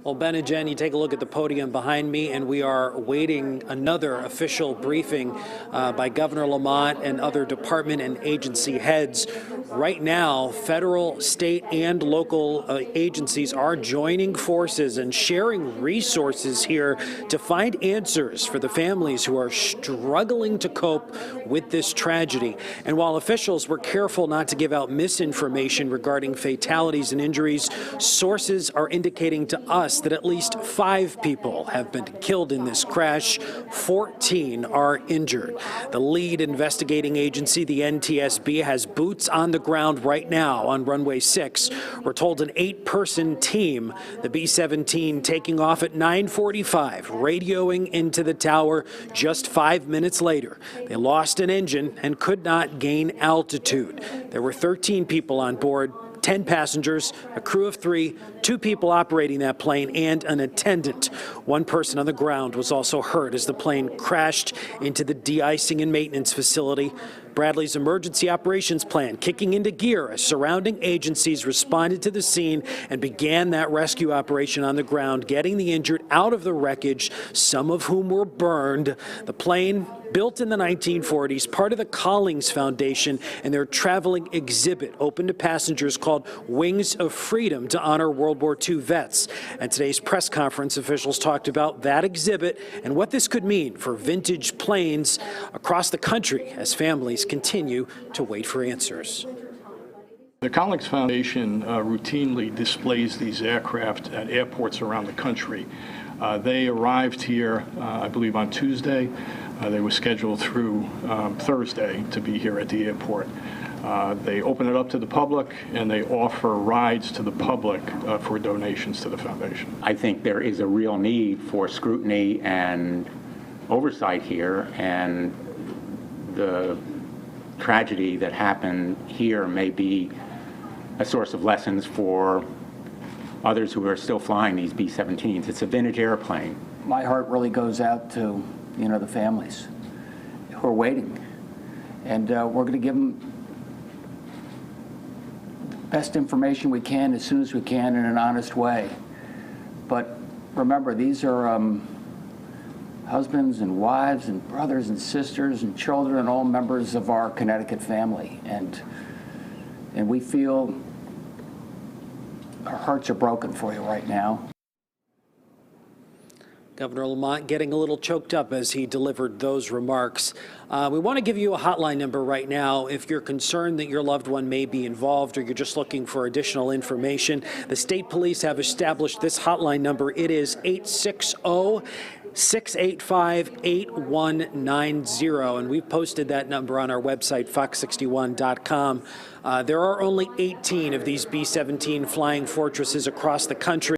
Well, Ben and Jen, you take a look at the podium behind me, and we are waiting another official briefing by Governor Lamont and other department and agency heads. Right now, federal, state, and local agencies are joining forces and sharing resources here to find answers for the families who are struggling to cope with this tragedy. And while officials were careful not to give out misinformation regarding fatalities and injuries, sources are indicating to us that at least 5 people have been killed in this crash. 14 are injured. The lead investigating agency, the NTSB, has boots on the ground right now on runway 6. We're told an 8-person team, the B-17 taking off at 9:45, radioing into the tower just 5 minutes later. They lost an engine and could not gain altitude. There were 13 people on board, 10 passengers, a crew of 3, 2 people operating that plane, and an attendant. 1 person on the ground was also hurt as the plane crashed into the de-icing and maintenance facility. Bradley's emergency operations plan kicking into gear as surrounding agencies responded to the scene and began that rescue operation on the ground, getting the injured out of the wreckage, some of whom were burned. The plane, built in the 1940s, part of the Collings Foundation and their traveling exhibit open to passengers called Wings of Freedom to honor World War II vets. At today's press conference, officials talked about that exhibit and what this could mean for vintage planes across the country as families continue to wait for answers. The Collings Foundation routinely displays these aircraft at airports around the country. They arrived here, I believe, on Tuesday. They were scheduled through Thursday to be here at the airport. They open it up to the public, and they offer rides to the public for donations to the foundation. I think there is a real need for scrutiny and oversight here, and the tragedy that happened here may be a source of lessons for others who are still flying these B-17s. It's a vintage airplane. My heart really goes out to, the families who are waiting. And we're going to give them best information we can as soon as we can in an honest way. But remember, these are husbands and wives and brothers and sisters and children and all members of our Connecticut family. And we feel our hearts are broken for you right now. Governor Lamont getting a little choked up as he delivered those remarks. We want to give you a hotline number right now if you're concerned that your loved one may be involved or you're just looking for additional information. The state police have established this hotline number. It is 860-685-8190, and we've posted that number on our website, fox61.com. There are only 18 of these B-17 flying fortresses across the country.